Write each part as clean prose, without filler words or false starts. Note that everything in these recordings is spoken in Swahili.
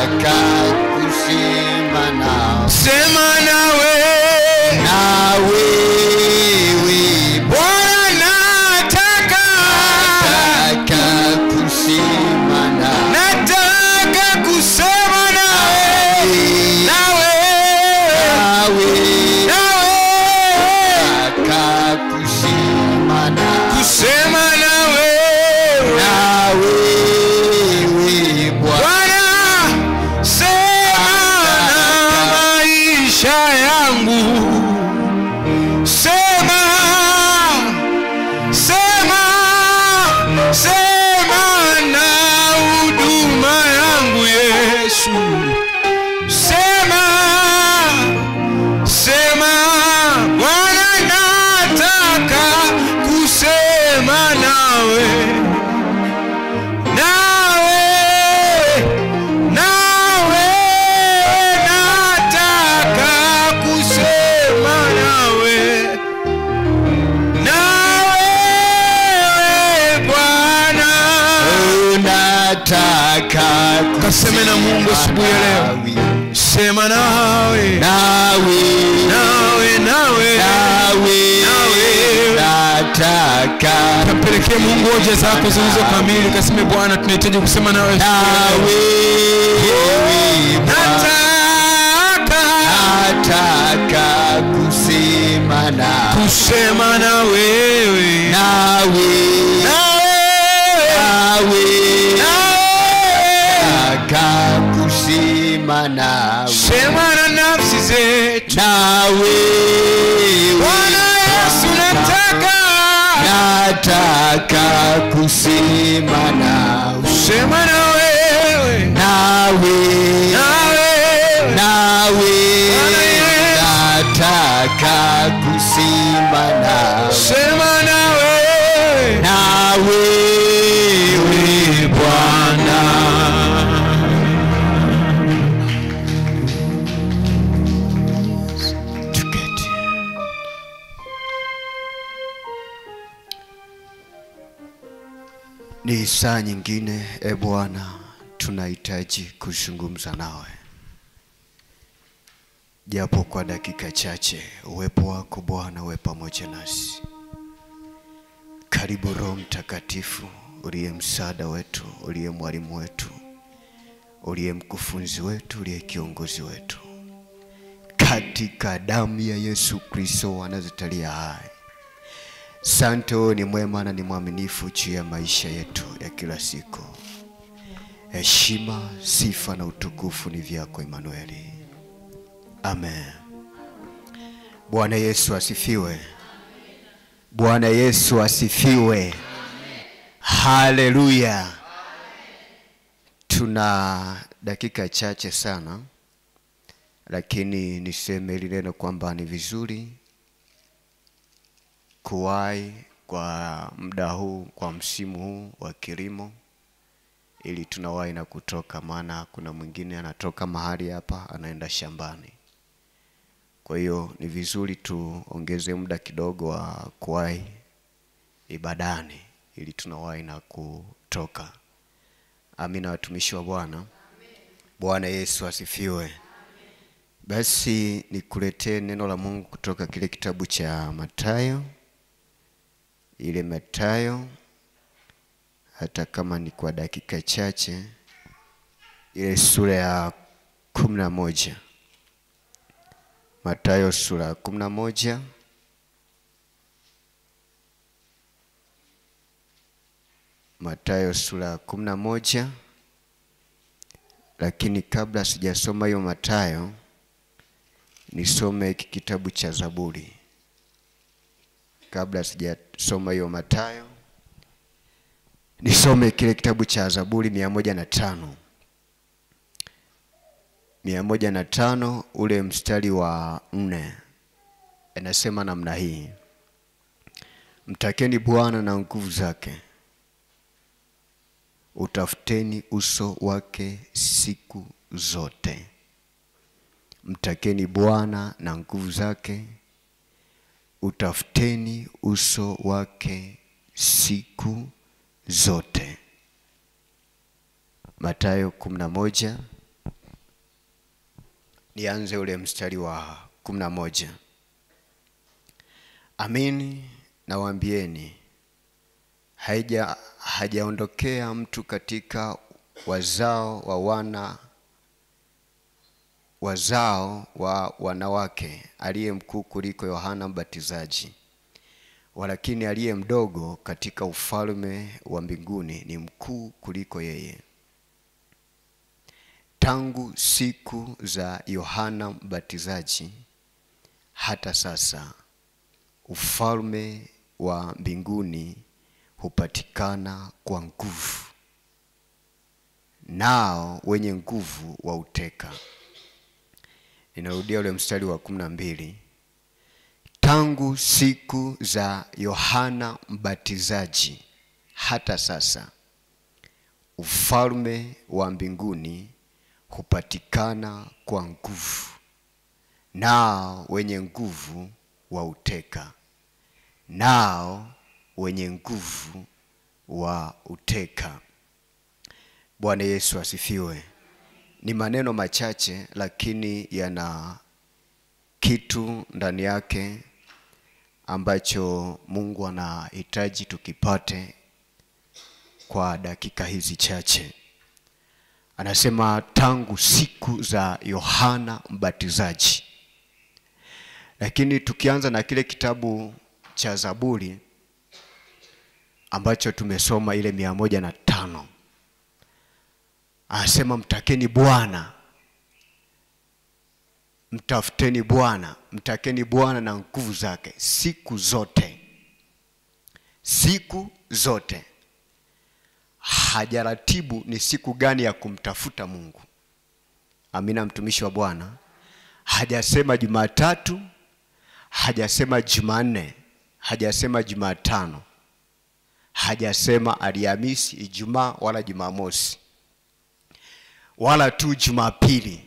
kusema nawe. Sema nawe. Bwana nataka kusema nawe. Nataka kusema nawe. Nawe. Kusema nawe. Kusema nawe. Bwana sema na maisha yangu. Sema na huduma yangu Yesu. Sema Bwana nataka kusema nawe. Nataka kusema nawe. Bwana nataka kaseme na Mungu asubuhi ya leo. Sema nawe. Nataka kapelekee Mungu hoja zako zilizo kamili. Kaseme Bwana tunahitaji kusema nawe. Nataka kusema nawe. Kusema na wewe. Nataka kusema nawe. Sema na nafsi zetu. Bwana Yesu nataka kusema nawe. Sema na wewe. Nataka kusema nawe. Sema na wewe. Bwana. Ni saa nyingine Bwana tunahitaji kuzungumza nawe. Japo kwa dakika chache, uwepo wako Bwana uwe pamoja nasi. Karibu Roho Mtakatifu, uliye msaada wetu, uliye mwalimu wetu, uliye mkufunzi wetu, uliye kiongozi wetu. Katika damu ya Yesu Kristo anazotalia hai. Asante, wewe ni mwema na ni mwaminifu juu ya maisha yetu ya kila siku. Heshima, sifa na utukufu ni vyako Emanueli. Amen. Bwana Yesu asifiwe. Bwana Yesu asifiwe. Haleluya. Tuna dakika chache sana, lakini niseme hili neno kwamba ni vizuri kuwahi kwa muda huu, kwa msimu huu wa kilimo, ili tunawahi na kutoka, maana kuna mwingine anatoka mahali hapa anaenda shambani. Kwa hiyo ni vizuri tuongeze muda kidogo wa kuwahi ibadani ili tunawahi na kutoka. Amina, watumishi wa Bwana. Bwana Yesu asifiwe. Basi nikuletee neno la Mungu kutoka kile kitabu cha Mathayo. Ile Mathayo, hata kama ni kwa dakika chache, ile sura ya 11. Mathayo sura ya 11. Mathayo sura ya 11. Lakini kabla sijasoma hiyo Mathayo, nisome kitabu cha Zaburi. Kabla sijasoma hiyo Mathayo, nisome kile kitabu cha Zaburi 105. 105 ule mstari wa 4. Anasema namna hii: Mtakeni Bwana na nguvu zake, utafuteni uso wake siku zote. Mtakeni Bwana na nguvu zake, utafuteni uso wake siku zote. Mathayo 11 nianze ule mstari wa 11. Amini nawaambieni, hajaondokea mtu katika wazao wa wanawake aliye mkuu kuliko Yohana Mbatizaji, walakini aliye mdogo katika ufalme wa mbinguni ni mkuu kuliko yeye. Tangu siku za Yohana Mbatizaji hata sasa, ufalme wa mbinguni hupatikana kwa nguvu, nao wenye nguvu wauteka. Ninarudia ule mstari wa 12. Tangu siku za Yohana Mbatizaji hata sasa, ufalme wa mbinguni hupatikana kwa nguvu, nao wenye nguvu wauteka. Nao wenye nguvu wauteka. Bwana Yesu asifiwe. Ni maneno machache lakini yana kitu ndani yake ambacho Mungu anahitaji tukipate kwa dakika hizi chache. Anasema tangu siku za Yohana Mbatizaji. Lakini tukianza na kile kitabu cha Zaburi ambacho tumesoma ile 105. Anasema mtakeni Bwana, mtafuteni Bwana, mtakeni Bwana na nguvu zake siku zote. Siku zote. Hajaratibu ni siku gani ya kumtafuta Mungu. Amina, mtumishi wa Bwana. Hajasema Jumatatu, hajasema Jumanne, hajasema Jumatano, hajasema Alhamisi, Ijumaa wala Jumamosi, wala tu Jumapili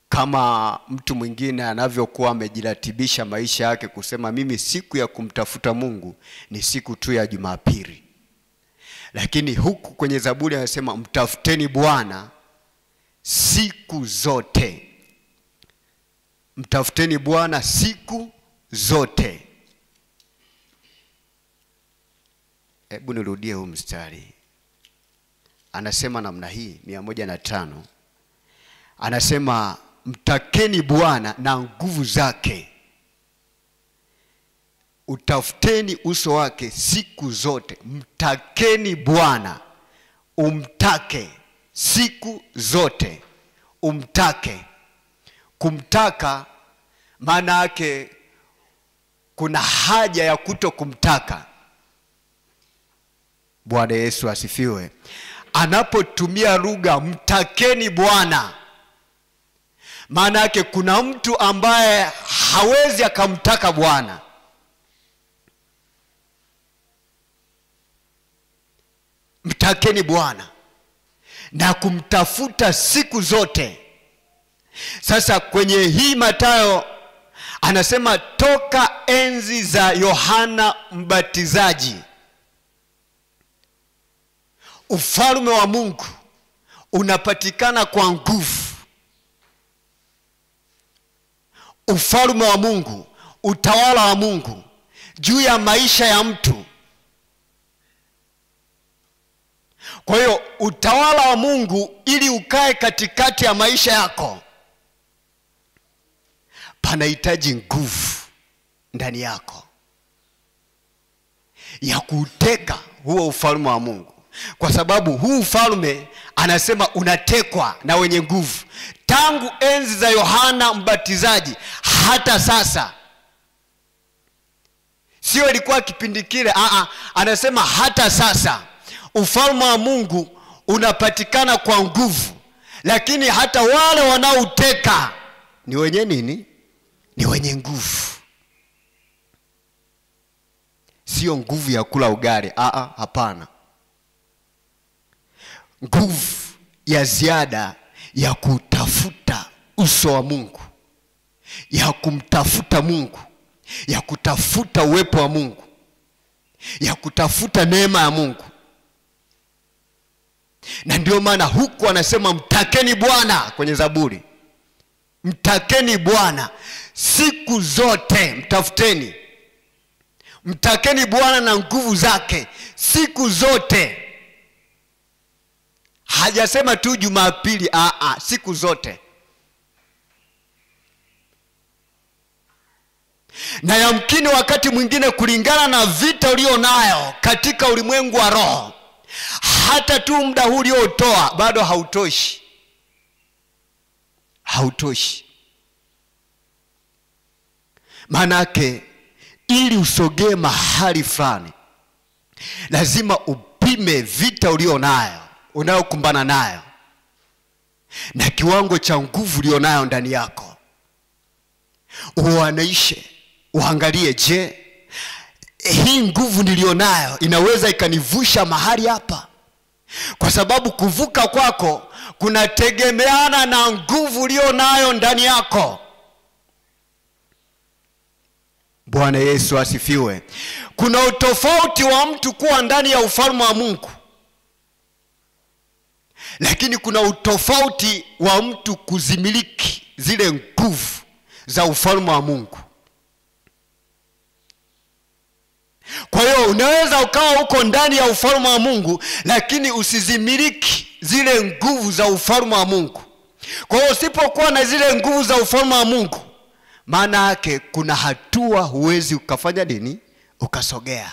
kama mtu mwingine anavyokuwa amejiratibisha maisha yake kusema mimi siku ya kumtafuta Mungu ni siku tu ya Jumapili. Lakini huku kwenye Zaburi anasema mtafuteni Bwana siku zote. Mtafuteni Bwana siku zote. Hebu nirudie huu mstari. Anasema namna hii 105. Anasema mtakeni Bwana na nguvu zake. Utafuteni uso wake siku zote. Mtakeni Bwana. Umtake siku zote. Umtake. Kumtaka maana yake kuna haja ya kuto kumtaka. Bwana Yesu asifiwe. Anapotumia lugha mtakeni Bwana, maana yake kuna mtu ambaye hawezi akamtaka Bwana. Mtakeni Bwana na kumtafuta siku zote. Sasa kwenye hii Mathayo anasema toka enzi za Yohana Mbatizaji, ufalme wa Mungu unapatikana kwa nguvu. Ufalme wa Mungu, utawala wa Mungu juu ya maisha ya mtu. Kwa hiyo utawala wa Mungu ili ukae katikati ya maisha yako, panahitaji nguvu ndani yako ya kuteka huo ufalme wa Mungu. Kwa sababu huu ufalme anasema unatekwa na wenye nguvu. Tangu enzi za Yohana Mbatizaji hata sasa. Sio ilikuwa kipindi kile, anasema hata sasa. Ufalme wa Mungu unapatikana kwa nguvu. Lakini hata wale wanaoteka ni wenye nini? Ni wenye nguvu. Sio nguvu ya kula ugali, hapana. Nguvu ya ziada ya kutafuta uso wa Mungu, ya kumtafuta Mungu, ya kutafuta uwepo wa Mungu, ya kutafuta neema ya Mungu. Na ndio maana huku anasema mtakeni Bwana kwenye Zaburi Mtakeni Bwana siku zote, mtafuteni. Mtakeni Bwana na nguvu zake siku zote. Hajasema tu Jumapili, siku zote. Na yamkini wakati mwingine kulingana na vita ulio nayo katika ulimwengu wa roho, hata tu muda huu uliotoa bado hautoshi. Hautoshi. Manake ili usogee mahali fulani, lazima upime vita ulio nayo, unayokumbana nayo, na kiwango cha nguvu ulio nayo ndani yako. Uanaishe, uangalie, je, hii nguvu nilio nayo inaweza ikanivusha mahali hapa? Kwa sababu kuvuka kwako kunategemeana na nguvu ulio nayo ndani yako. Bwana Yesu asifiwe. Kuna utofauti wa mtu kuwa ndani ya ufalme wa Mungu, lakini kuna utofauti wa mtu kuzimiliki zile nguvu za ufalme wa Mungu. Kwa hiyo unaweza ukawa uko ndani ya ufalme wa Mungu, lakini usizimiliki zile nguvu za ufalme wa Mungu. Kwa hiyo usipokuwa na zile nguvu za ufalme wa Mungu, maana yake kuna hatua huwezi ukafanya nini? Ukasogea.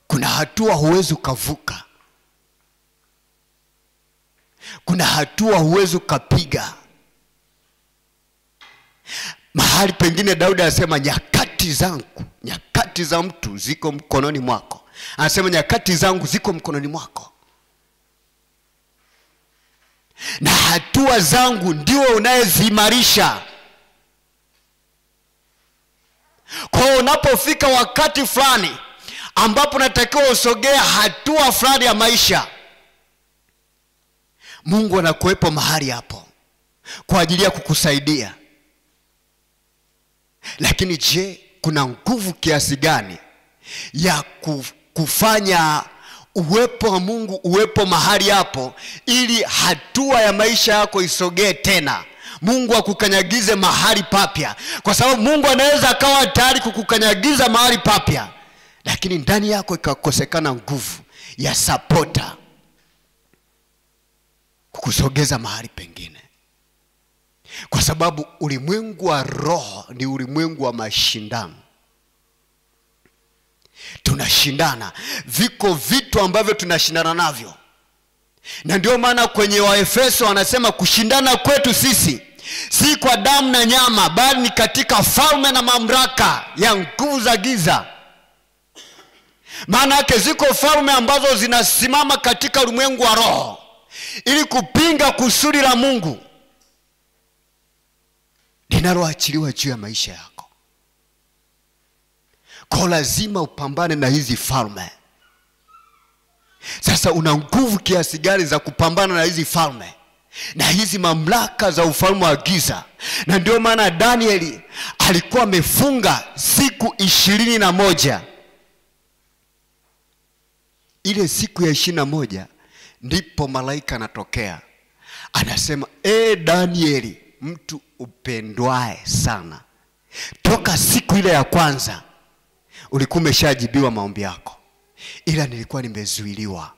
Kuna hatua huwezi ukavuka. Kuna hatua huwezi ukapiga. Mahali pengine Daudi anasema nyakati zangu, nyakati za mtu ziko mkononi mwako. Anasema nyakati zangu ziko mkononi mwako. Na hatua zangu ndio unayezimarisha. Kwa hiyo unapofika wakati fulani ambapo unatakiwa usogea hatua fulani ya maisha, Mungu anakuwepo mahali hapo kwa ajili ya kukusaidia. Lakini je, kuna nguvu kiasi gani ya kufanya uwepo wa Mungu uwepo mahali hapo, ili hatua ya maisha yako isogee tena, Mungu akukanyagize mahali papya? Kwa sababu Mungu anaweza akawa tayari kukukanyagiza mahali papya, lakini ndani yako ikakosekana nguvu ya supporter kukusogeza mahali pengine. Kwa sababu ulimwengu wa roho ni ulimwengu wa mashindano. Tunashindana. Viko vitu ambavyo tunashindana navyo. Na ndio maana kwenye Waefeso wanasema kushindana kwetu sisi si kwa damu na nyama, bali ni katika falme na mamlaka ya nguvu za giza. Maana yake ziko falme ambazo zinasimama katika ulimwengu wa roho ili kupinga kusudi la Mungu linaloachiliwa juu ya maisha yako. Kwa lazima upambane na hizi falme. Sasa una nguvu kiasi gani za kupambana na hizi falme na hizi mamlaka za ufalme wa giza? Na ndio maana Danieli alikuwa amefunga siku 21. Ile siku ya 21 ndipo malaika anatokea, anasema, Danieli, mtu upendwae sana, toka siku ile ya kwanza ulikuwa umeshajibiwa maombi yako, ila nilikuwa nimezuiliwa.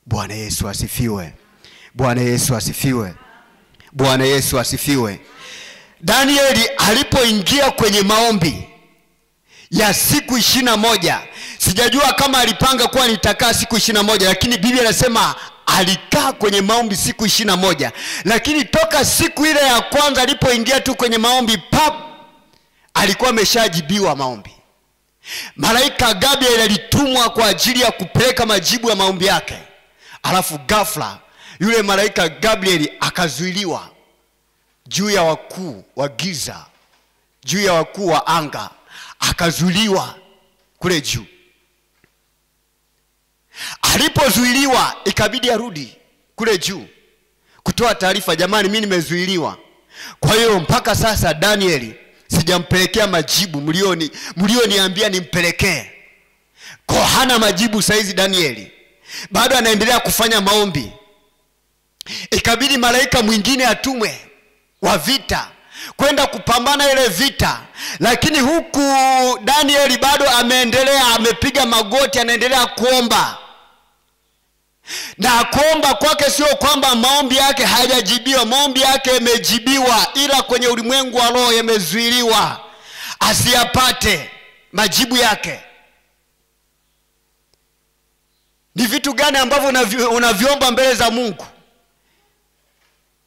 Bwana Yesu asifiwe. Bwana Yesu asifiwe. Bwana Yesu asifiwe. Danieli alipoingia kwenye maombi ya siku 21, sijajua kama alipanga kuwa nitakaa siku 21, lakini Biblia inasema alikaa kwenye maombi siku 21. Lakini toka siku ile ya kwanza alipoingia tu kwenye maombi, alikuwa ameshajibiwa maombi. Malaika Gabriel alitumwa kwa ajili ya kupeleka majibu ya maombi yake. Alafu ghafla yule malaika Gabriel akazuiliwa juu ya wakuu wa giza, juu ya wakuu wa anga, akazuiliwa kule juu. Alipozuiliwa ikabidi arudi kule juu kutoa taarifa, jamani, mimi nimezuiliwa. Kwa hiyo mpaka sasa Danieli sijampelekea majibu mlioniambia nimpelekee. Kwa hana majibu saizi Danieli. Bado anaendelea kufanya maombi. Ikabidi malaika mwingine atumwe wa vita kwenda kupambana ile vita. Lakini huku Danieli bado ameendelea, amepiga magoti, anaendelea kuomba. Na kuomba kwake sio kwamba maombi yake hayajibiwa, maombi yake yamejibiwa, ila kwenye ulimwengu wa roho yamezuiliwa asiyapate majibu yake. Ni vitu gani ambavyo unaviomba mbele za Mungu?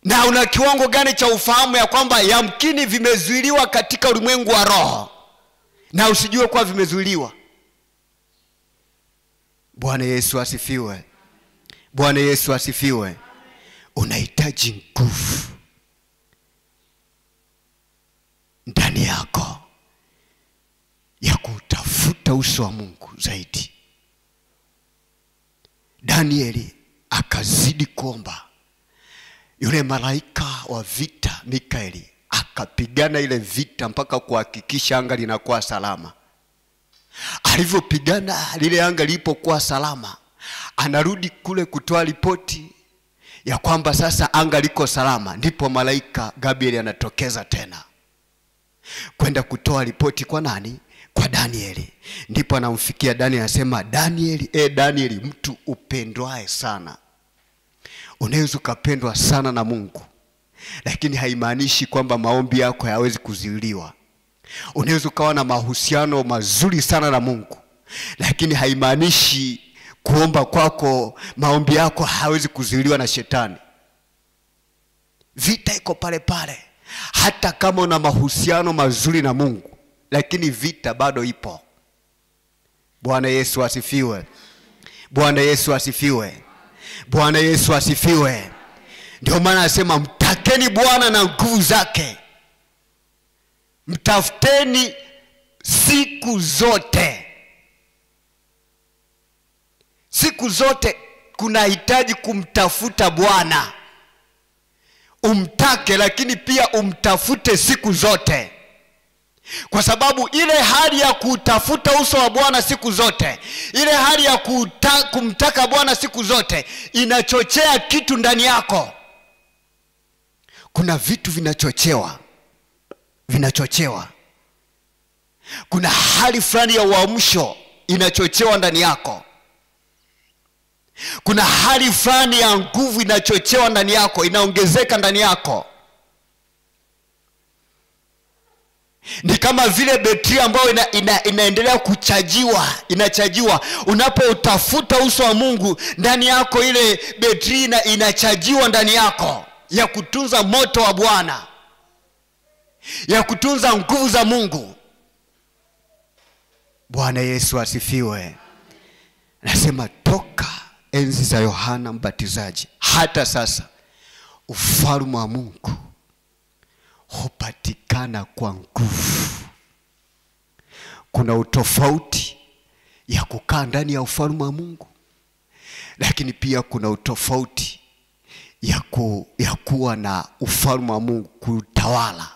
Na una kiwango gani cha ufahamu ya kwamba yamkini vimezuiliwa katika ulimwengu wa roho na usijue kwa vimezuiliwa? Bwana Yesu asifiwe. Bwana Yesu asifiwe. Unahitaji nguvu ndani yako ya kutafuta uso wa Mungu zaidi. Danieli akazidi kuomba. Yule malaika wa vita Mikaeli akapigana ile vita mpaka kuhakikisha anga linakuwa salama. Alivyopigana lile anga lilipokuwa salama, anarudi kule kutoa ripoti ya kwamba sasa anga liko salama. Ndipo malaika Gabrieli anatokeza tena kwenda kutoa ripoti kwa nani? Kwa Danieli. Ndipo anamfikia Danieli, anasema, Danieli, Danieli, mtu upendwae sana. Unaweza ukapendwa sana na Mungu, lakini haimaanishi kwamba maombi yako hayawezi kuzuiliwa. Unaweza ukawa na mahusiano mazuri sana na Mungu, lakini haimaanishi kuomba kwako, maombi yako hayawezi kuzuiliwa na shetani. Vita iko pale pale. Hata kama una mahusiano mazuri na Mungu, lakini vita bado ipo. Bwana Yesu asifiwe. Bwana Yesu asifiwe. Bwana Yesu asifiwe. Ndio maana anasema mtakeni Bwana na nguvu zake. Mtafuteni siku zote. Siku zote kunahitaji kumtafuta Bwana. Umtake, lakini pia umtafute siku zote. Kwa sababu ile hali ya kutafuta uso wa Bwana siku zote, ile hali ya kumtaka Bwana siku zote, inachochea kitu ndani yako. Kuna vitu vinachochewa. Kuna hali fulani ya uamsho inachochewa ndani yako. Kuna hali fulani ya nguvu inachochewa ndani yako, inaongezeka ndani yako. Ni kama vile betri ambayo inaendelea inachajiwa. Unapoutafuta uso wa Mungu ndani yako, ile betri inachajiwa ndani yako, ya kutunza moto wa Bwana, ya kutunza nguvu za Mungu. Bwana Yesu asifiwe. Nasema toka enzi za Yohana Mbatizaji hata sasa, ufalme wa Mungu hupatikana kwa nguvu. Kuna utofauti ya kukaa ndani ya ufalme wa Mungu, lakini pia kuna utofauti ya kuwa na ufalme wa Mungu, kutawala,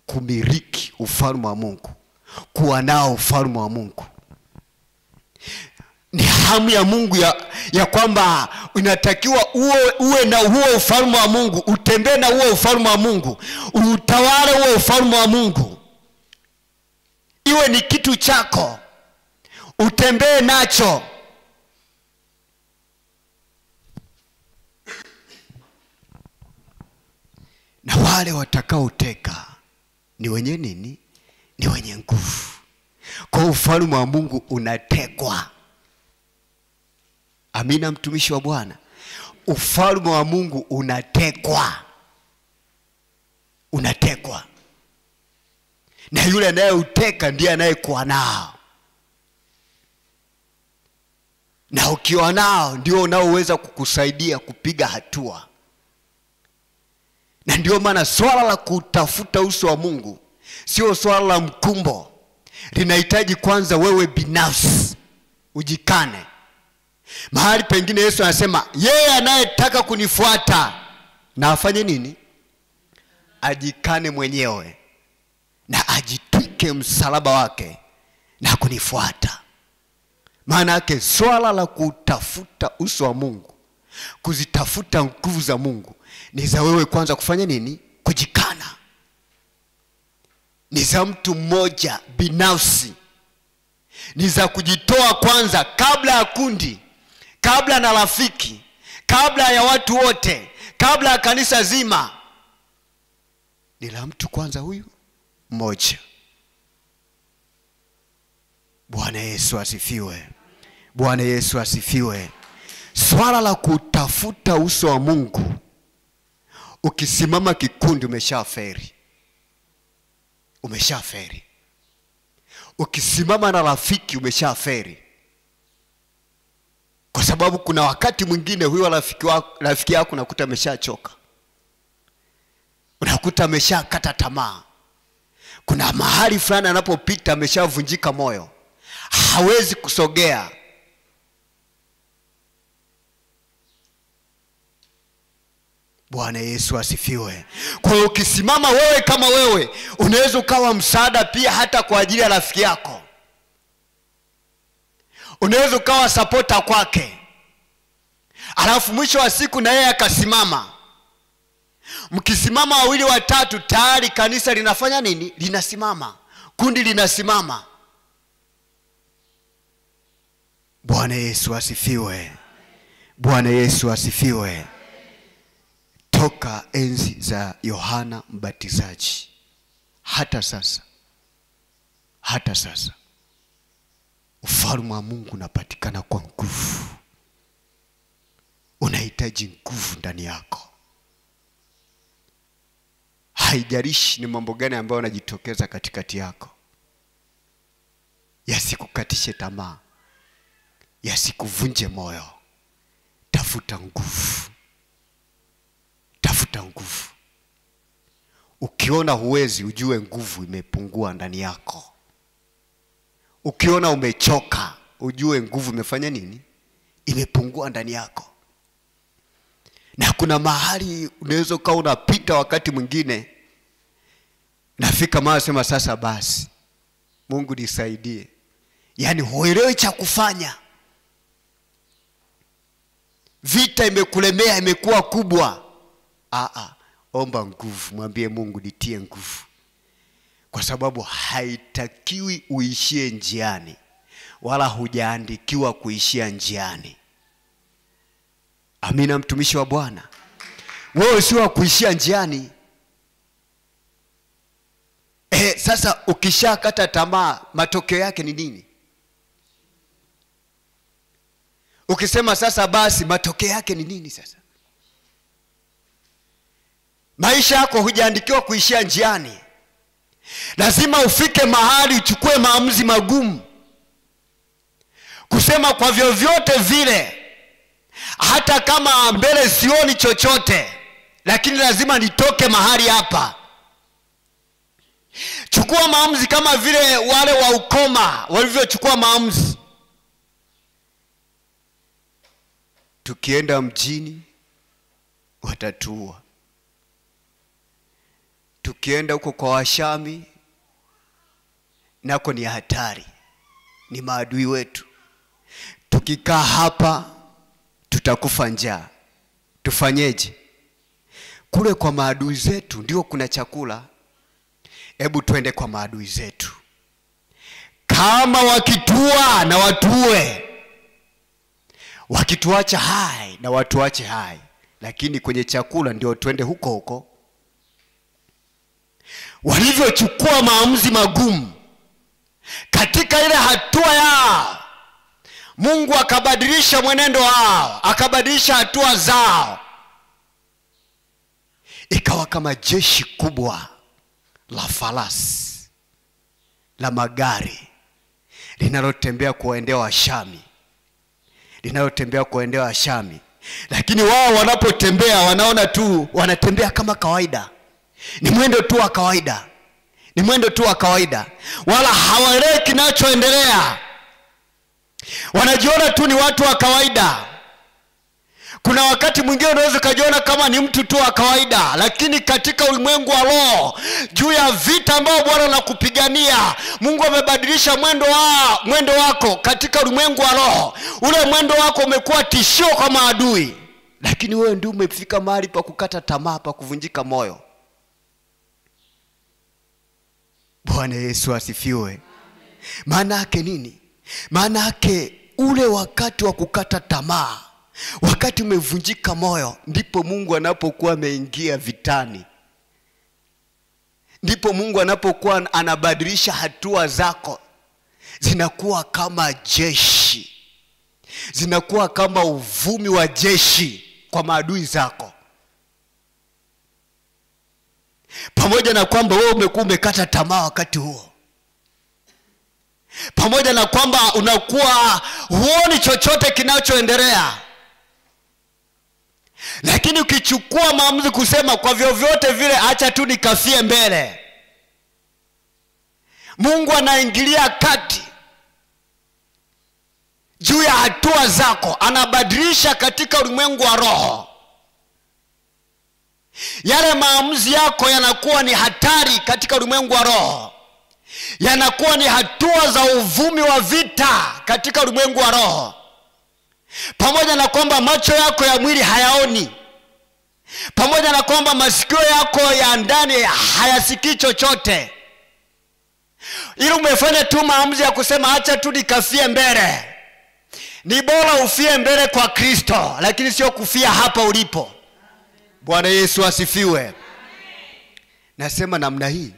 kumiliki ufalme wa Mungu, kuwa nao ufalme wa Mungu. Ni hamu ya Mungu ya kwamba unatakiwa uwe na huo ufalme wa Mungu, utembee na huo ufalme wa Mungu, utawale huo ufalme wa Mungu. Iwe ni kitu chako, utembee nacho. Na wale watakaoteka ni wenye nini? Ni wenye nguvu. Kwa ufalme wa Mungu unatekwa. Amina, mtumishi wa Bwana. Ufalme wa Mungu unatekwa. Na yule anayeuteka ndiye anayekuwa nao. Na ukiwa nao ndio unaoweza kukusaidia kupiga hatua. Na ndio maana swala la kutafuta uso wa Mungu sio swala la mkumbo. Linahitaji kwanza wewe binafsi ujikane. Mahali pengine Yesu anasema, yeye anayetaka kunifuata na afanye nini? Ajikane mwenyewe na ajitwike msalaba wake na kunifuata. Maana yake swala la kutafuta uso wa Mungu, kutafuta nguvu za Mungu ni za wewe kwanza kufanya nini? Kujikana. Ni za mtu mmoja binafsi. Ni za kujitoa kwanza, kabla ya kundi, kabla na rafiki, kabla ya watu wote, kabla ya kanisa zima. Ni la mtu kwanza huyu mmoja. Bwana Yesu asifiwe. Bwana Yesu asifiwe. Swala la kutafuta uso wa Mungu, ukisimama kikundi umeshaferi. Umeshaferi. Ukisimama na rafiki umeshaferi. Kwa sababu kuna wakati mwingine huyo rafiki yako unakuta ameshachoka. Unakuta ameshakata tamaa. Kuna mahali fulani anapopita ameshavunjika moyo. Hawezi kusogea. Bwana Yesu asifiwe. Kwa hiyo ukisimama wewe kama wewe, unaweza ukawa msaada pia hata kwa ajili ya rafiki yako. Unaweza ukawa supporter kwake. Alafu mwisho wa siku na yeye akasimama. Mkisimama wawili watatu, tayari kanisa linafanya nini? Linasimama. Kundi linasimama. Bwana Yesu asifiwe. Bwana Yesu asifiwe. Toka enzi za Yohana Mbatizaji hata sasa, ufalme wa Mungu unapatikana kwa nguvu. Unahitaji nguvu ndani yako. Haijalishi ni mambo gani ambayo yanajitokeza katikati yako, yasikukatishe tamaa, yasikuvunje moyo. Tafuta nguvu. Tafuta nguvu. Ukiona huwezi, ujue nguvu imepungua ndani yako. Ukiona umechoka, ujue nguvu imefanya nini? Imepungua ndani yako. Na kuna mahali unaweza kuwa unapita wakati mwingine, nafika mahali sema sasa basi, Mungu nisaidie. Yaani huelewi cha kufanya. Vita imekulemea, imekuwa kubwa. Omba nguvu, mwambie Mungu nitie nguvu. Kwa sababu haitakiwi uishie njiani, wala hujaandikiwa kuishia njiani. Amina, mtumishi wa Bwana. Wewe si wa kuishia njiani. Sasa ukishakata tamaa, matokeo yake ni nini? Ukisema sasa basi, matokeo yake ni nini sasa? Maisha yako hujaandikiwa kuishia njiani. Lazima ufike mahali uchukue maamuzi magumu. Kusema kwa vyovyote vile, hata kama mbele sioni chochote, lakini lazima nitoke mahali hapa. Chukua maamuzi kama vile wale wa ukoma walivyochukua maamuzi. Tukienda mjini watatuua. Tukienda huko kwa Washami, nako ni hatari. Ni maadui wetu. Tukikaa hapa tutakufa njaa. Tufanyeje? Kule kwa maadui zetu ndio kuna chakula. Hebu twende kwa maadui zetu. Kama wakitua na watuue. Wakituacha hai na watuache hai. Lakini kwenye chakula ndio twende huko huko. Walivyochukua maamuzi magumu katika ile hatua yao, Mungu akabadilisha mwenendo wao, akabadilisha hatua zao. Ikawa kama jeshi kubwa la farasi, la magari, linalotembea kuwaendea Washami. Lakini wao wanapotembea wanaona tu, wanatembea kama kawaida. Ni mwendo tu wa kawaida. Wala hawaelewi kinachoendelea. Wanajiona tu ni watu wa kawaida. Kuna wakati mwingine unaweza kujiona kama ni mtu tu wa kawaida, lakini katika ulimwengu wa roho, juu ya vita ambao Bwana anakupigania, Mungu amebadilisha mwendo wako katika ulimwengu wa roho. Ule mwendo wako umekuwa tishio kwa maadui. Lakini wewe ndio umefika mahali pa kukata tamaa, pa kuvunjika moyo. Bwana Yesu asifiwe. Maana yake nini? Maana yake ule wakati wa kukata tamaa, wakati umevunjika moyo, ndipo Mungu anapokuwa ameingia vitani. Ndipo Mungu anapokuwa anabadilisha hatua zako. Zinakuwa kama jeshi. Zinakuwa kama uvumi wa jeshi kwa maadui zako. Pamoja na kwamba wewe umekuwa umekata tamaa wakati huo. Pamoja na kwamba unakuwa huoni chochote kinachoendelea. Lakini ukichukua maamuzi kusema kwa vyovyote vile acha tu nikafie mbele, Mungu anaingilia kati juu ya hatua zako. Anabadilisha katika ulimwengu wa roho. Yale maamuzi yako yanakuwa ni hatari katika ulimwengu wa roho. Yanakuwa ni hatua za uvumi wa vita katika ulimwengu wa roho. Pamoja na kwamba macho yako ya mwili hayaoni, pamoja na kwamba masikio yako ya ndani hayasikii chochote, ili umefanya tu maamuzi ya kusema acha tu nikafie mbele. Ni bora ufie mbele kwa Kristo, lakini sio kufia hapa ulipo. Bwana Yesu asifiwe. Nasema namna hii,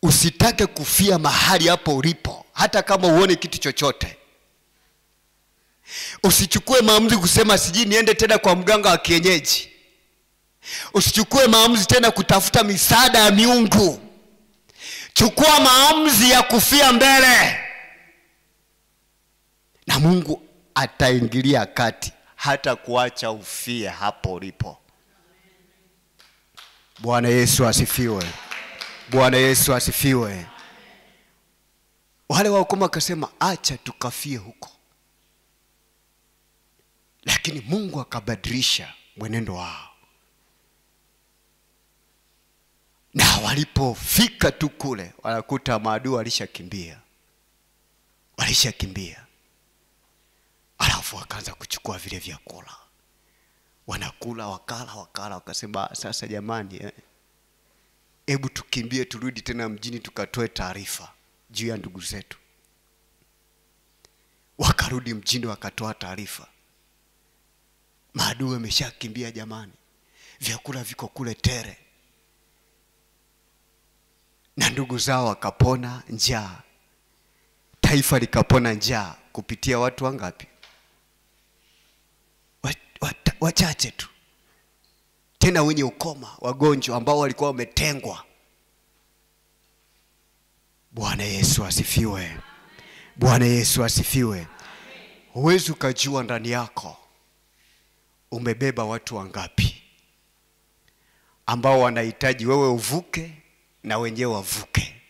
usitake kufia mahali hapo ulipo hata kama uone kitu chochote. Usichukue maamuzi kusema siji niende tena kwa mganga wa kienyeji. Usichukue maamuzi tena kutafuta misaada ya miungu. Chukua maamuzi ya kufia mbele, na Mungu ataingilia kati, hata kuacha ufie hapo ulipo. Bwana Yesu asifiwe. Bwana Yesu asifiwe. Wale wakoma akasema acha tukafie huko, lakini Mungu akabadilisha mwenendo wao. Na walipofika tu kule, wanakuta maadui walishakimbia. Alafu wakaanza kuchukua vile vyakula. Wanakula, wakala, wakasema sasa jamani, hebu tukimbie turudi tena mjini tukatoe taarifa juu ya ndugu zetu. Wakarudi mjini wakatoa taarifa. Maadui wameshakimbia jamani. Vyakula viko kule tere. Na ndugu zao wakapona njaa. Taifa likapona njaa kupitia watu wangapi? Wachache tu. Tena wenye ukoma, wagonjwa ambao walikuwa wametengwa. Bwana Yesu asifiwe. Bwana Yesu asifiwe. Huwezi ukajua ndani yako umebeba watu wangapi ambao wanahitaji wewe uvuke na wenyewe wavuke.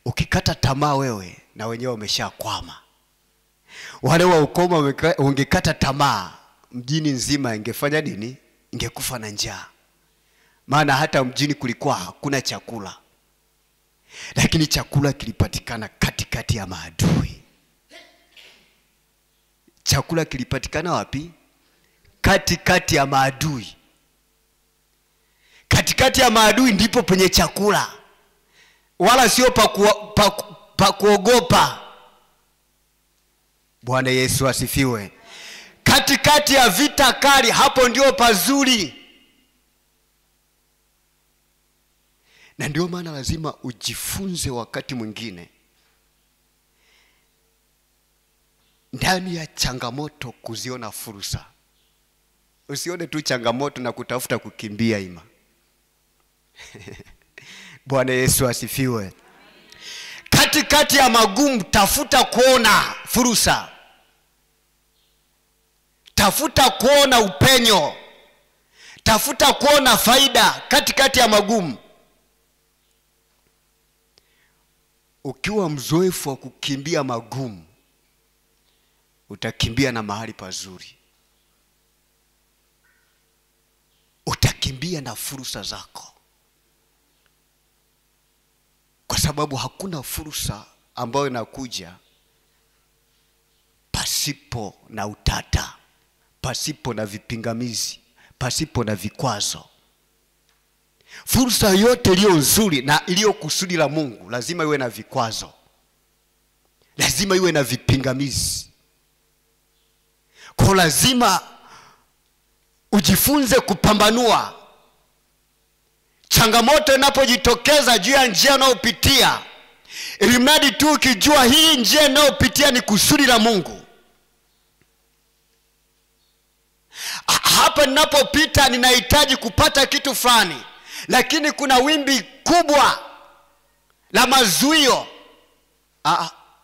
Ukikata tamaa wewe, na wenyewe wameshakwama. Wale wa ukoma ungekata tamaa, mjini nzima ingefanya nini? Ingekufa na njaa. Maana hata mjini kulikuwa hakuna chakula. Lakini chakula kilipatikana katikati ya maadui. Chakula kilipatikana wapi? Katikati ya maadui. Katikati ya maadui ndipo penye chakula. Wala sio pa kuogopa. Bwana Yesu asifiwe. Katikati ya vita kali, hapo ndio pazuri. Na ndio maana lazima ujifunze wakati mwingine, ndani ya changamoto kuziona fursa. Usione tu changamoto na kutafuta kukimbia ima. Bwana Yesu asifiwe. Katikati ya magumu tafuta kuona fursa. Tafuta kuona upenyo. Tafuta kuona faida katikati ya magumu. Ukiwa mzoefu wa kukimbia magumu, utakimbia na mahali pazuri. Utakimbia na fursa zako. Kwa sababu hakuna fursa ambayo inakuja pasipo na utata, pasipo na vipingamizi, pasipo na vikwazo. Fursa yote iliyo nzuri na iliyo kusudi la Mungu lazima iwe na vikwazo, lazima iwe na vipingamizi. Kwa lazima ujifunze kupambanua changamoto inapojitokeza juu ya njia unayopitia, ili mradi tu ukijua hii njia unayopitia ni kusudi la Mungu. Hapa ninapopita ninahitaji kupata kitu fulani, lakini kuna wimbi kubwa la mazuio.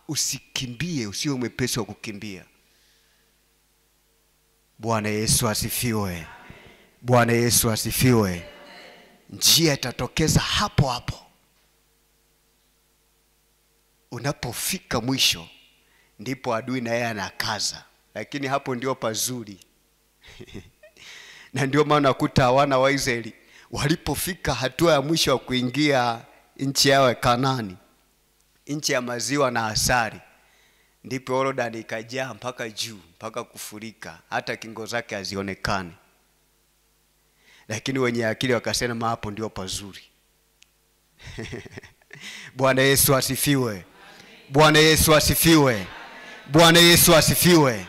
Usikimbie, usiwe mwepesi wa kukimbia. Bwana Yesu asifiwe. Bwana Yesu asifiwe. Njia itatokeza hapo hapo. Unapofika mwisho ndipo adui na yeye anakaza, lakini hapo ndio pazuri. Na ndio maana nakuta wana wa Israeli walipofika hatua ya mwisho wa kuingia nchi yao ya Kanaani, nchi ya maziwa na asali, ndipo Yordani ikajaa mpaka juu, mpaka kufurika, hata kingo zake hazionekani. Lakini wenye akili wakasema hapo ndio pazuri. Bwana Yesu asifiwe. Bwana Yesu asifiwe. Bwana Yesu asifiwe.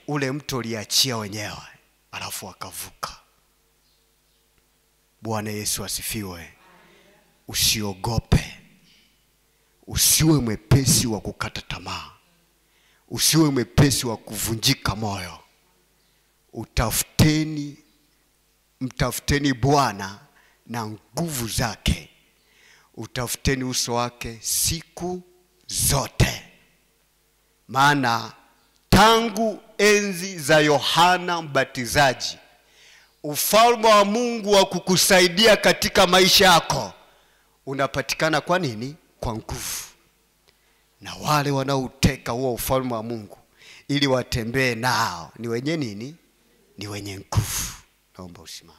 Ule mto uliachia wenyewe, alafu wakavuka. Bwana Yesu asifiwe. Usiogope. Usiwe mwepesi wa kukata tamaa. Usiwe mwepesi wa kuvunjika moyo. Mtafuteni Bwana na nguvu zake. Utafuteni uso wake siku zote. Maana tangu enzi za Yohana Mbatizaji, ufalme wa Mungu wa kukusaidia katika maisha yako unapatikana kwa nini? Kwa nguvu. Na wale wanaoteka huo ufalme wa Mungu ili watembee nao ni wenye nini? Ni wenye nguvu. Naomba usimame.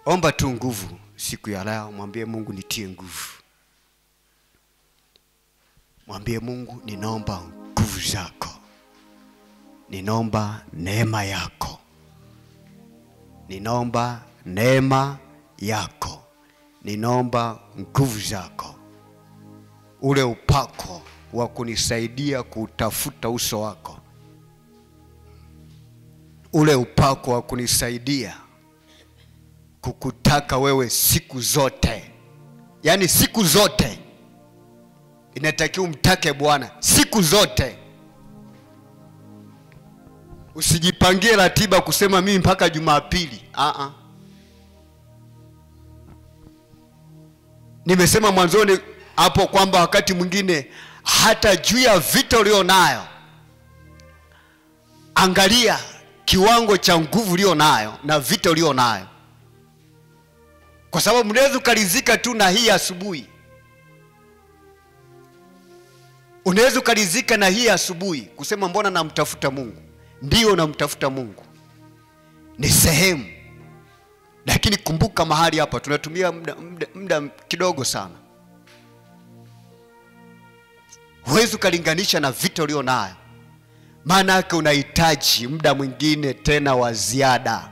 Omba tu nguvu siku ya leo, mwambie Mungu nitie nguvu. Mwambie Mungu ninaomba nguvu zako. Ninaomba neema yako. Ninaomba neema yako. Ninaomba nguvu zako. Ule upako wa kunisaidia kutafuta uso wako. Ule upako wa kunisaidia kukutaka wewe siku zote. Yaani siku zote inatakiwa umtake Bwana siku zote. Usijipangie ratiba kusema mimi mpaka Jumapili. Nimesema mwanzoni hapo kwamba wakati mwingine hata juu ya vita ulionayo, angalia kiwango cha nguvu ulionayo na vita ulionayo. Kwa sababu unaweza ukalizika tu na hii asubuhi. Unaweza ukalizika na hii asubuhi kusema mbona namtafuta Mungu. Ndio namtafuta Mungu, ni sehemu. Lakini kumbuka mahali hapa tunatumia muda kidogo sana. Huwezi ukalinganisha na vita ulionayo. Maana yake unahitaji muda mwingine tena wa ziada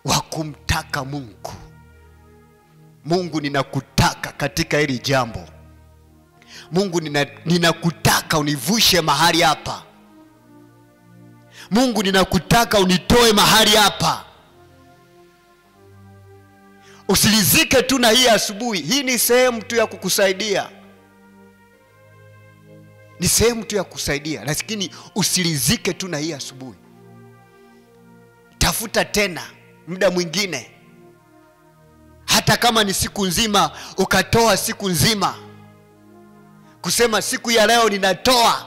wa kumtaka Mungu. Mungu ninakutaka katika hili jambo. Mungu ninakutaka univushe mahali hapa. Mungu ninakutaka unitoe mahali hapa. Usilizike tu na hii asubuhi. Hii ni sehemu tu ya kukusaidia. Ni sehemu tu ya kusaidia, lakini usilizike tu na hii asubuhi. Tafuta tena muda mwingine. Hata kama ni siku nzima, ukatoa siku nzima. Kusema siku ya leo ninatoa.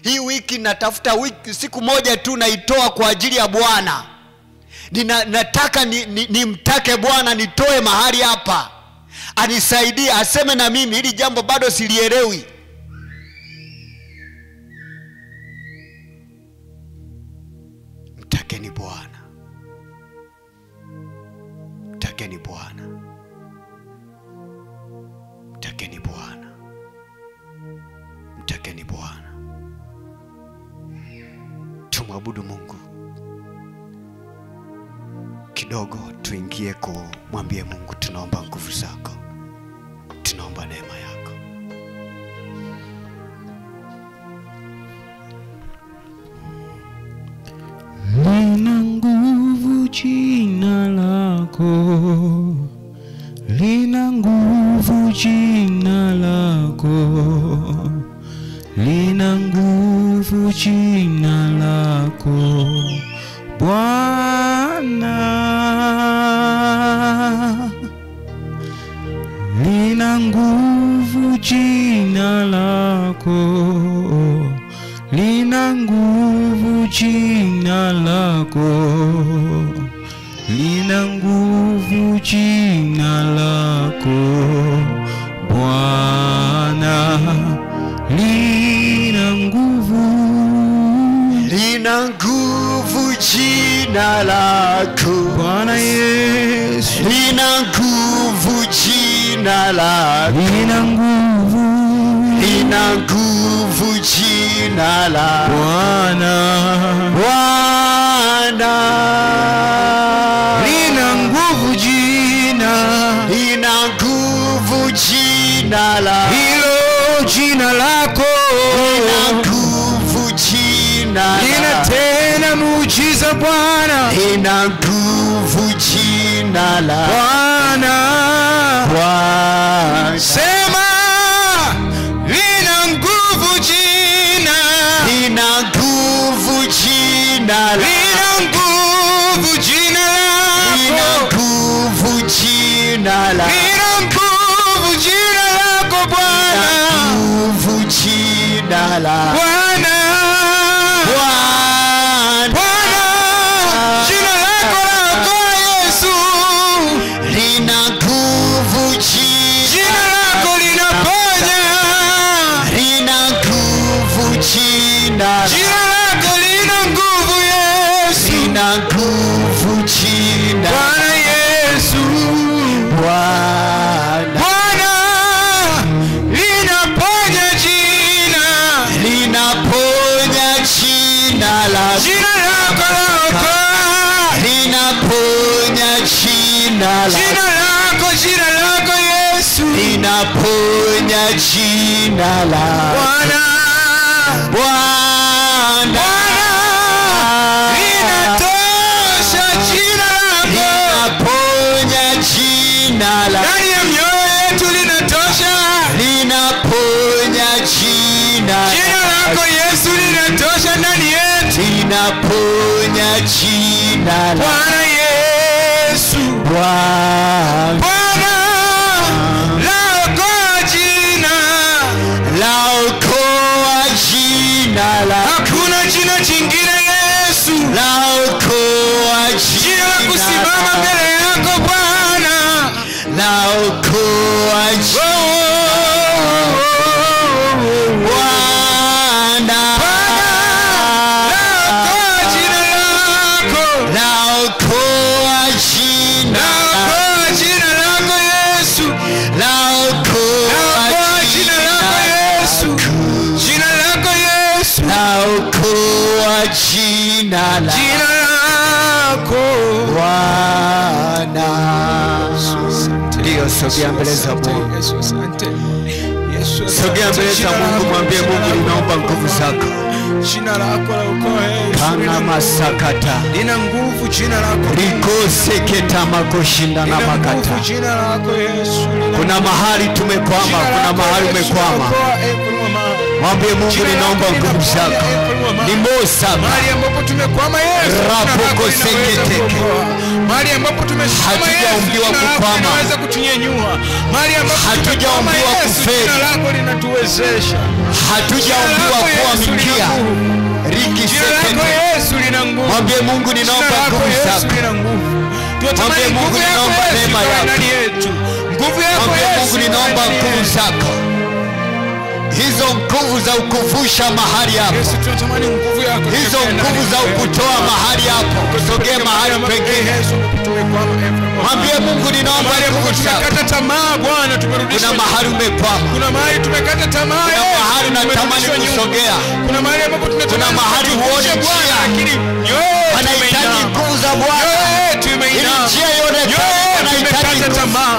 Hii wiki natafuta siku moja tu naitoa kwa ajili ya Bwana. Nataka nimtake Bwana nitoe mahali hapa. Anisaidie, aseme na mimi hili jambo bado silielewi. Mtakeni Bwana. Mtakeni Bwana. tumwabudu Mungu kidogo, tuingie kumwambie Mungu tunaomba nguvu zako, tunaomba neema yako. Lina nguvu jina lako, lina nguvu jina lako, lina nguvu jina lako Bwana, lina nguvu jina lako, lina nguvu jina lako, lina nguvu jina lako Bwana, lina nguvu, lina nguvu jina lako Bwana Yesu, lina nguvu jina lako, lina nguvu, lina nguvu jina lako Bwana, Bwana, lina nguvu jina, lina nguvu jina lako, hilo jina lako, lina nguvu jina lina lako, tena muujiza Bwana, lina nguvu jina lako Bwana, Bwana, sema lina nguvu jina, lina nguvu jina lako, lina nguvu jina lina lako, nguvu jina lako, lina nguvu jina lako Bwana, nguvu jina lako Bwana, Bwana, jina lako la Yesu, lina nguvu jina lako linaponya, lina nguvu jina jina lako lina nguvu Yesu, lina nguvu jina Bwana Yesu, Bwana, Bwana, linaponya jina, linaponya jina lako, jina lako laokoa, linaponya jina lako, jina lako Yesu, linaponya jina lako Bwana, Bwana, linatosha jina lako, linaponya jina lako, ndani ya mioyo yetu linatosha, linaponya jina lako Yesu linatosha ndani yetu, linaponya jina lako Bwana Yesu, Bwana, Bwana, laokoa jina, laokoa jina lako, hakuna jina jingine Yesu, laokoa jina la jina kusimama mbele yako Bwana, laokoa jina Bwana, laokoa jina lako, laokoa jina lako Yesu, laokoa jina lako Yesu, jina lako Yesu, laokoa jina jina lako Bwana. Ndio, sogea mbele za Mungu, Yesu, asante Yesu, sogea mbele za Mungu, mwambie Mungu ninaomba nguvu zako. jina lako la Yesu, Kana masakata lina nguvu jina lako, rikoseketa makoshinda na makata. jina lako Yesu, Kuna mahali tumekwama, kuna mahali umekwama. Mwambie Mungu ninaomba nguvu zako. Ni Musa mahali ambapo tumekwama Yesu, rapoko seketeke, mahali ambapo tumeshikama Yesu, hatujaumbiwa kukwama, tunaweza kutunyanyua, mahali ambapo hatujaumbiwa kufeli, jina lako linatuwezesha, hatujaumbiwa kuwa mikia riki sekete. Yesu lina nguvu. Mwambie Mungu ninaomba nguvu zako. Mwambie Mungu ninaomba neema yako. Mwambie Mungu ninaomba nguvu zako, hizo nguvu za ukuvusha mahali hapo, hizo nguvu za ukutoa mahali hapo, kusogea mahali pengine. Mwambie Mungu ninaomba nguvu zako. Tumekata tamaa Bwana, tumerudisha. Kuna mahali umekwama, Kuna mahali tumekata tamaa. kuna mahali tunatamani kusogea. Kuna mahali ambapo Kuna mahali huoni njia, lakini wanahitaji nguvu za Bwana. Ili njia ionekane, wanahitaji tamaa.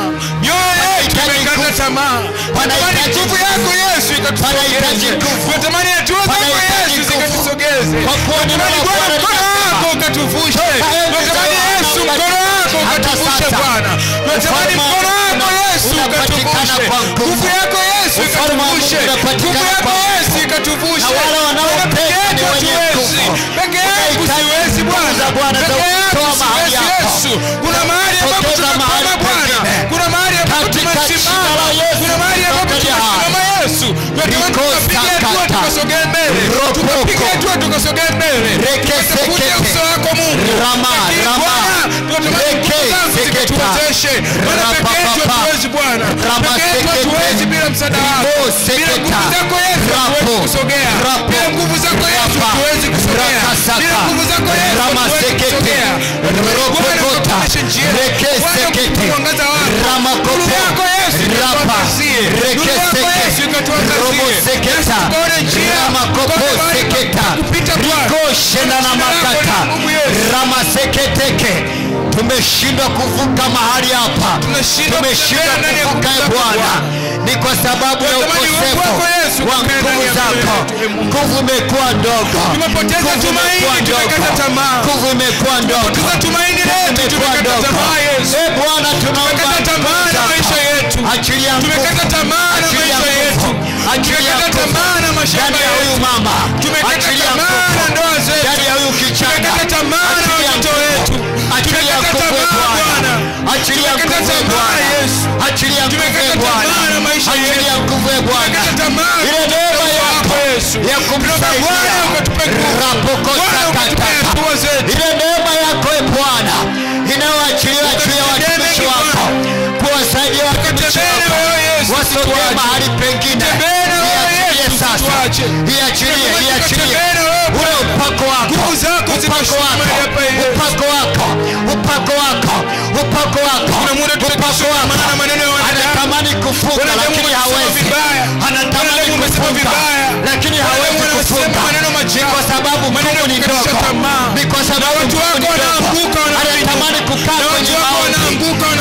Tumekata tamaa. Wanahitaji nguvu yako Yesu ikatusogeze. Tunatamani hatua zako Yesu zikatusogeze. Tunatamani Bwana mkono wako ukatuvushe. Tunatamani Yesu mkono wako ukatuvushe Bwana. Tunatamani mkono wako Yesu ukatuvushe. Nguvu yako Yesu ikatuvushe. Nguvu yako Yesu ikatuvushe. Peke yako siwezi Bwana. Peke yako siwezi Yesu. Kuna mahali ambapo tunapanga Bwana. Kuna mahali ambapo tunasimama. Kuna mahali ambapo tunasimama Yesu. Tunapiga hatua tukasogee mbele. Tunapiga hatua tukasogee mbele. Tunakuja uso wako Mungu. Tuwezeshe. Bwana peke yetu hatuwezi Bwana. Peke yetu hatuwezi bila msaada wako. Bila nguvu zako Yesu hatuwezi kusogea. Bila nguvu zako Yesu hatuwezi kusogea. Bila nguvu zako Yesu hatuwezi kusogea. Bwana tuonyeshe njia. Bwana tuangaza wako. Nuru yako Yesu ikatuangazie. Nuru yako Yesu ikatuangazie. Tukaone njia. Kupita Bwana. Tumeshindwa kuvuka mahali hapa. Tumeshindwa kuvuka Bwana. Ni kwa sababu ya ukosefu wa nguvu zako. Nguvu imekuwa ndogo. Tumepoteza tumaini, tumekata tamaa. Nguvu imekuwa ndogo. Tumepoteza tumaini letu, tumekata tamaa Yesu. Bwana tunaomba tamaa na maisha yetu. Achilia nguvu. Tumekata tamaa na maisha yetu. Tumekata tamaa na mashamba ya huyu mama. Tumekata tamaa na ndoa zetu. Ndani ya huyu kijana. Tumekata tamaa na watoto wetu. Achilia nguvu Bwana. Achilia nguvu Bwana. Achilia nguvu Bwana. Achilia nguvu Bwana. Ile neema yako ya kumsaidia. Ile neema yako Bwana inayoachilia juu ya watumishi wako kuwasaidia watumishi wako wasogee mahali pengine. Iachilie sasa. Iachilie ule upako wako. Upako wako. Anatamani kufunga lakini hawezi. Anatamani kufunga lakini hawezi kufunga. Ni kwa sababu Mungu ni ndogo. Ni kwa sababu Mungu ni ndogo. Anatamani kukaa kwenye maombi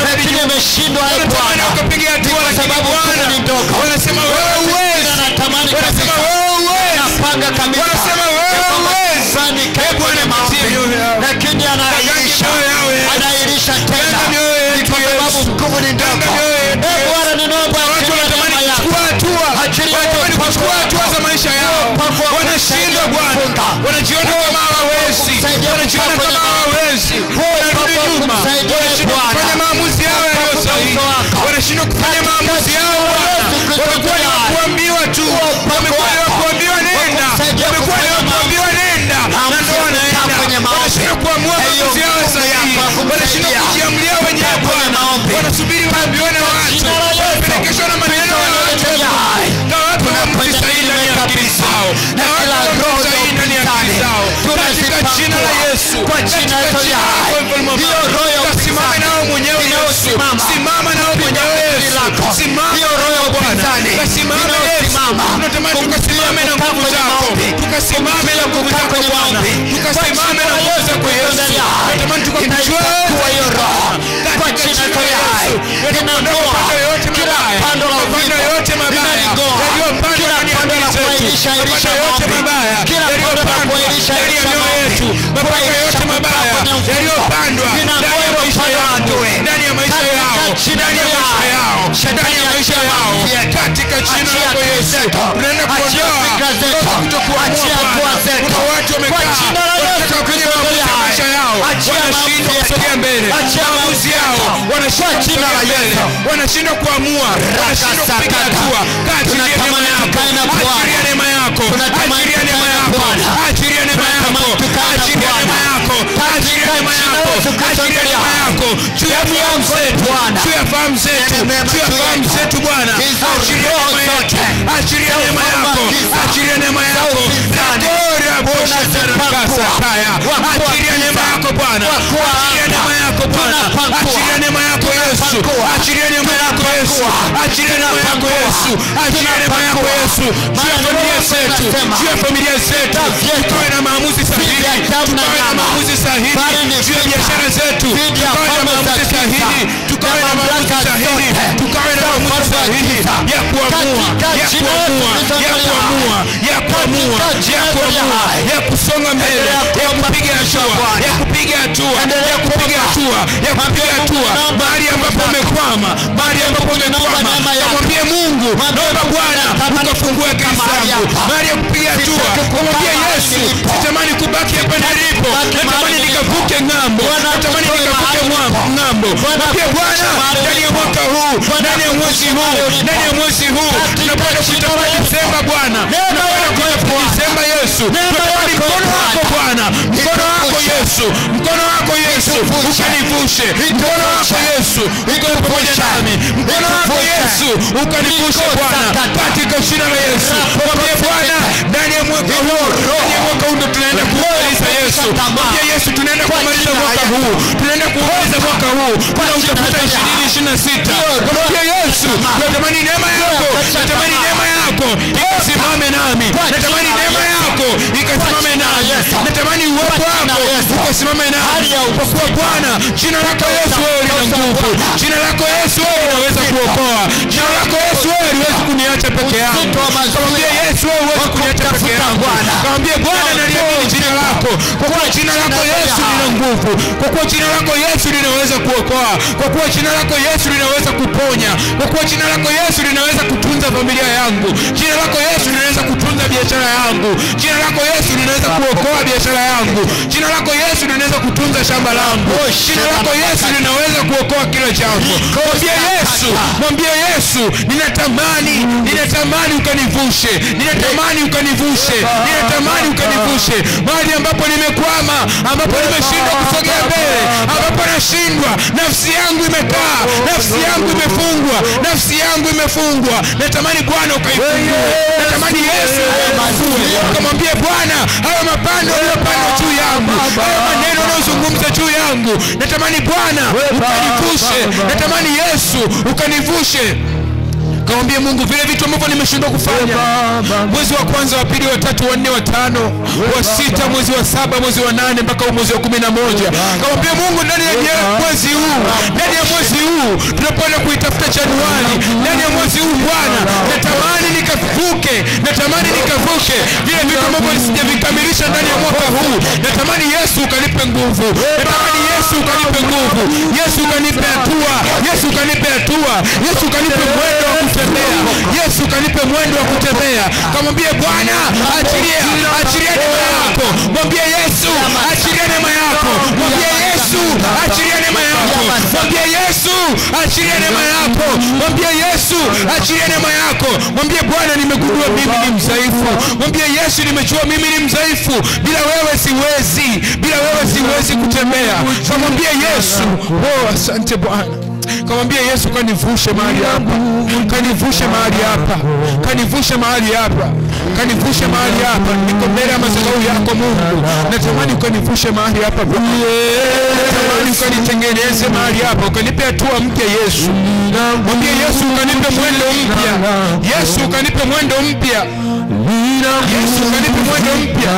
lakini ameshindwa Bwana. Ni kwa sababu Mungu ni ndogo. Wanasema wewe uwezi. Anatamani kabisa. Anapanga kabisa. Wanasema wewe uwezi. Kwenye maombi lakini anairisha tena. Ni kwa sababu nguvu ni ndogo. Bwana ninaomba wanatamani kuchukua hatua za maisha yao. Wanashindwa Bwana. Wanajiona kama hawawezi. Wanajiona kama hawawezi. Wanarudi nyuma. Wanashindwa kufanya maamuzi yao yaliyo sahihi. Wanashindwa kufanya maamuzi yao Bwana. Wamekuwa ni kuambiwa tu. Wamekuwa ni kuambiwa nenda. Wamekuwa ni kuambiwa nenda. Na ndio wanaenda. Wanashindwa kuamua maamuzi yao sahihi. Wanashindwa kujiamulia wenyewe Bwana. Wanasubiri waambiwe na watu. Wanapelekeshwa na maneno ya watu. Na watu wanamstahili ndani ya akili zao. Na watu wanamstahili ndani ya akili zao. Katika jina la Yesu. Kwa jina la Yesu. Hiyo roho ya simama nao mwenyewe Yesu. Simama nao mwenyewe Yesu. Simama roho ya Bwana. Simama Yesu. Tunatamani tukasimame na nguvu zako. Tukasimame na nguvu zako Bwana. Tukasimame na nguvu zako Yesu. Tunatamani tukakujua hiyo roho. Kwa jina la Yesu. Ninaondoa kila pando la uvino yote mabaya. Kila pando la kuainisha yote mabaya. Kila pando la kuainisha yetu. Mabaya yote mabaya yaliyopandwa ndani ya maisha yao. Ndani ya maisha yao. Ndani ya maisha yao. Ndani ya maisha yao. Katika jina la Yesu. Tunaenda kuondoa kutokuachia kwa zetu. Kuna watu wamekaa katika kwenye maisha yao. Wanashindwa kusogea mbele. Maamuzi yao wanashindwa kusogea mbele. Wanashindwa kuamua. Wanashindwa kupiga hatua. Achilia neema yako. Achilia neema yako. Achilia neema yako. Achilia neema yako. Achilia neema yako. Achilia neema yako. Achilia neema yako. Juu ya fahamu zetu. Juu ya fahamu zetu. Juu ya fahamu zetu Bwana. Achilia neema yako. Achilia neema yako. Achilia neema yako. Bora Bwana Sarakasa Kaya. Achilia neema yako Bwana. Achilia neema yako Bwana. Achilia neema yako Yesu. Yesu. Achilia neema yako Yesu. Achilia neema yako Yesu. Achilia neema yako Yesu. Juu ya familia zetu. Juu ya familia zetu. Tukawe na maamuzi sahihi. Tukawe na maamuzi sahihi. Juu ya biashara zetu. Tukawe na maamuzi sahihi. Tukawe na maamuzi sahihi. Tukawe na maamuzi sahihi ya kuamua. Ya kuamua. Ya kuamua. Ya kuamua. Ya kuamua. Ya kusonga mbele. Ya kupiga hatua. Ya kupiga hatua. Ya kupiga hatua. Ya kupiga hatua. Mahali ambapo umekwama. Mahali ambapo umekwama. Mwambie Mungu, naomba Bwana ukafungue akili zangu. Mahali ya kupiga hatua. Mwambie Yesu, sitamani kubaki hapa nilipo. Natamani nikavuke ng'ambo. Natamani nikavuke ng'ambo. Mwambie Bwana, ndani ya mwaka huu, ndani ya mwezi huu, ndani ya mwezi huu, tunakwenda kutoka Desemba Bwana. Tunakwenda kutoka Desemba Yesu. Tunakwenda mkono wako Bwana. Mkono wako Yesu. Mkono wako Yesu. Ukanivushe. Mkono wako Yesu. Uko pamoja nami. Mkono wako Yesu. Ukanivushe Bwana. Katika jina la Yesu. Mwambie Bwana, ndani ya mwaka huu, ndani ya mwaka huu tunaenda kumaliza Yesu. Mwambie Yesu, tunaenda kumaliza mwaka huu. Tunaenda kumaliza mwaka huu. Tunautafuta 2026. Mwambie Yesu, natamani neema yako. Natamani neema yako ikasimame nami. Natamani neema yako ikasimame nami. Natamani uwepo wako ukasimame nami. Kwa kuwa Bwana, jina lako Yesu wewe lina nguvu. Jina lako Yesu wewe unaweza kuokoa. Jina lako Yesu wewe huwezi kuniacha peke yangu. Mwambie Yesu wewe huwezi kuniacha peke yangu. Mwambie Bwana, naliamini jina lako. Kwa kuwa jina lako Yesu lina nguvu. Kwa kuwa jina lako Yesu linaweza kuokoa. Kwa kuwa jina lako Yesu linaweza kuponya. Kwa kuwa jina lako Yesu linaweza kutunza familia yangu. Jina lako Yesu linaweza kutunza biashara yangu. Jina lako Yesu linaweza kuokoa biashara yangu. Jina lako Yesu linaweza kutunza shamba langu. Jina lako Yesu linaweza kuokoa kila jambo. Mwambie Yesu, mwambie Yesu, ninatamani ukanivushe. Ninatamani ukanivushe. Ninatamani ukanivushe. Mahali ambapo nimekwama, ambapo nimeshindwa kusogea mbele, ambapo nashindwa, nafsi yangu imekaa, nafsi yangu imefungwa, nafsi yangu imefungwa. Natamani Bwana ukaifungue. Natamani Yesu ukaifungue. Kamwambie Bwana, hayo mapando yaliyopandwa juu yangu, hayo maneno yanayozungumza juu yangu, natamani Bwana ukanivushe. Natamani Yesu ukanivushe. Kamwambie Mungu, vile vitu ambavyo nimeshindwa kufanya mwezi wa kwanza, wa pili, wa tatu, wa nne, wa tano, wa sita, mwezi wa saba, mwezi wa nane mpaka mwezi wa 11. Kamwambie Mungu, ndani ya mwezi huu, ndani ya mwezi huu tunapoenda kuitafuta Januari, ndani ya mwezi huu Bwana, natamani nikavuke. Natamani nikavuke vile vitu ambavyo sijavikamilisha ndani ya mwaka huu. Natamani Yesu ukanipe nguvu. Natamani Yesu ukanipe nguvu. Yesu ukanipe hatua. Yesu ukanipe hatua. Yesu ukanipe mwendo wa kutembea. Yesu ukanipe mwendo wa kutembea. Kamwambie Bwana, achilia neema yako. Mwambie Yesu, achilia neema yako. Mwambie Yesu, achilia neema yako. Mwambie Yesu, achilia neema yako. Mwambie Yesu, achilia neema yako. Mwambie Bwana, nimegundua mimi ni mdhaifu. Mwambie Yesu, nimejua mimi ni mdhaifu. Bila wewe siwezi. Bila wewe siwezi kutembea. Kamwambie Yesu, asante Bwana. Kamwambie Yesu, kanivushe mahali hapa. Kanivushe mahali hapa. Kanivushe mahali hapa. Kanivushe mahali hapa. Niko mbele ya madhabahu yako Mungu. Natamani ukanivushe mahali hapa. Natamani ukanitengeneze mahali hapa. Ukanipe hatua mpya Yesu. Mwambie Yesu, ukanipe mwendo mpya. Yesu, ukanipe mwendo mpya. Yesu, ukanipe mwendo mpya.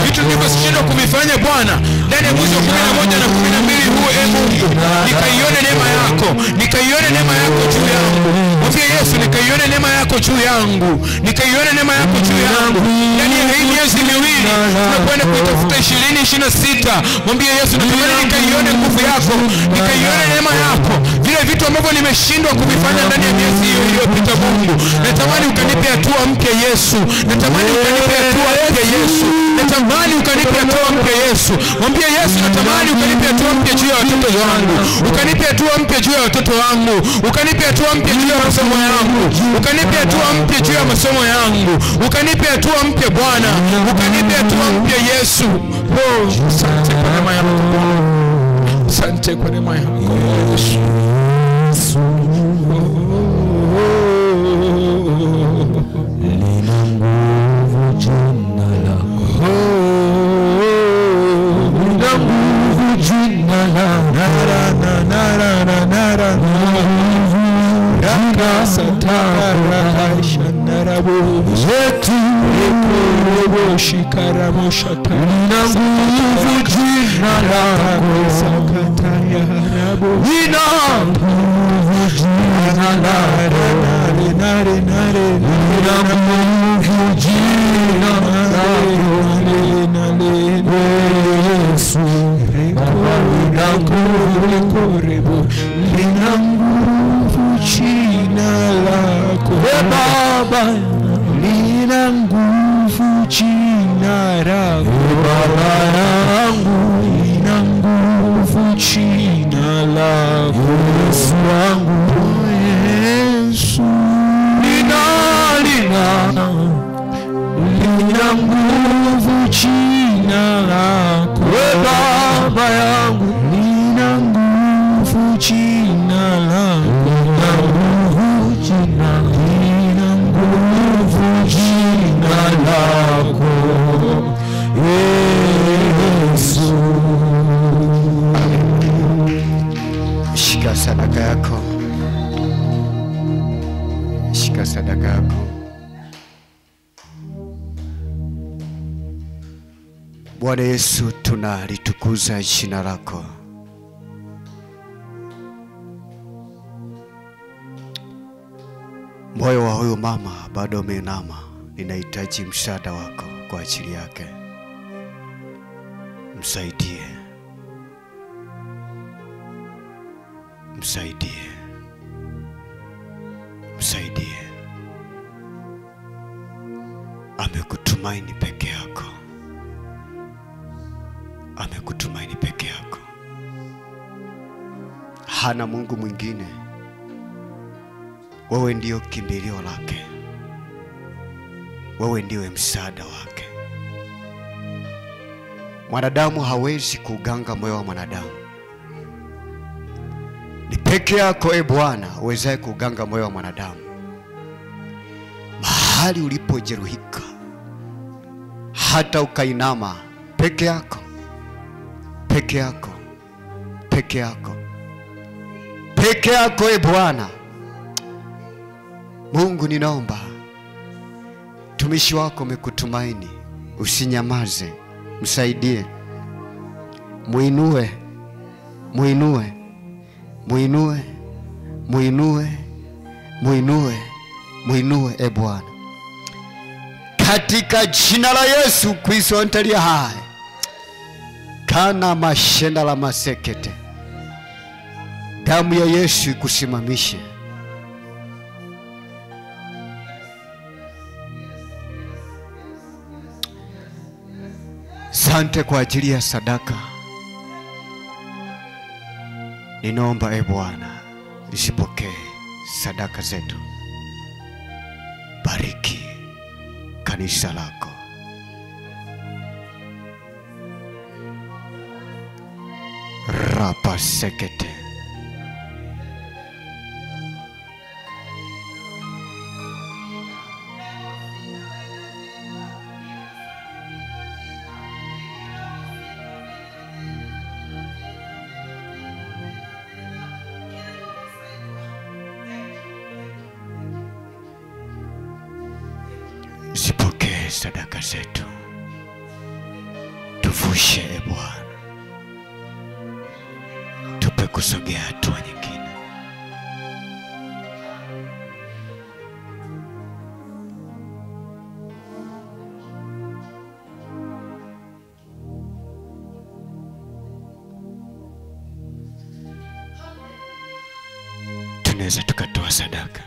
Vitu nilivyoshinda kuvifanya Bwana ndani ya mwezi wa 11 na 12 huu, Mungu, nikaione neema yako. Nikaione neema yako juu yangu. Mwambie Yesu, nikaione neema yako juu yangu. Nikaione neema yako juu yangu. Ndani ya hii miezi miwili tunakwenda kuitafuta 2026. Mwambie Yesu, natamani nikaione nguvu yako. Nikaione neema yako. Vile vitu ambavyo nimeshindwa kuvifanya ndani ya miezi hiyo iliyopita Mungu, natamani ukanipe hatua mpya Yesu. Natamani ukanipe hatua mpya Yesu. Natamani ukanipe hatua mpya Yesu. Mwambie Yesu, natamani ukanipe hatua mpya juu ya watoto wangu. Ukanipe hatua mpya juu ya watoto wangu. Ukanipe hatua mpya juu ya masomo yangu. Ukanipe hatua mpya juu ya masomo yangu. Ukanipe hatua mpya Bwana. Ukanipe hatua mpya Yesu. Asante kwa neema yako Bwana. Asante kwa neema yako Yesu. shandarabo yetu rebo shikaramo shata lina nguvu jina lako sakataya rabo lina nguvu jina lako nare lina nguvu jina lako Yesu reko lina nguvu jina lako Baba lina nguvu jina lako Baba yangu lina nguvu jina lako Yesu wangu Yesu lina nguvu jina lako Baba yangu lina nguvu jina lako lina nguvu jina lako Yesu. Shika sadaka yako, shika sadaka yako. Bwana Yesu, tunalitukuza jina lako. Moyo wa huyu mama bado umeinama, ninahitaji msaada wako kwa ajili yake. Msaidie, msaidie, msaidie. Amekutumaini peke yako, amekutumaini peke yako. Hana Mungu mwingine. Wewe ndio kimbilio lake, wewe ndiwe msaada wake. Mwanadamu hawezi kuganga moyo wa mwanadamu. Ni peke yako Bwana uwezaye kuganga moyo wa mwanadamu. Mahali ulipojeruhika hata ukainama, peke yako, peke yako, peke yako, peke yako Bwana. Mungu, ninaomba tumishi wako amekutumaini, usinyamaze, msaidie, muinue, muinue, muinue, muinue, muinue, muinue Bwana, katika jina la Yesu Kristo aliye hai. Kana mashenda la masekete, damu ya Yesu ikusimamishe. Asante kwa ajili ya sadaka. Ninaomba Bwana, usipokee sadaka zetu. Bariki kanisa lako. Rapa sekete. Zipokee sadaka zetu. Tuvushe Bwana, tupe kusogea hatua nyingine. Tunaweza tukatoa sadaka.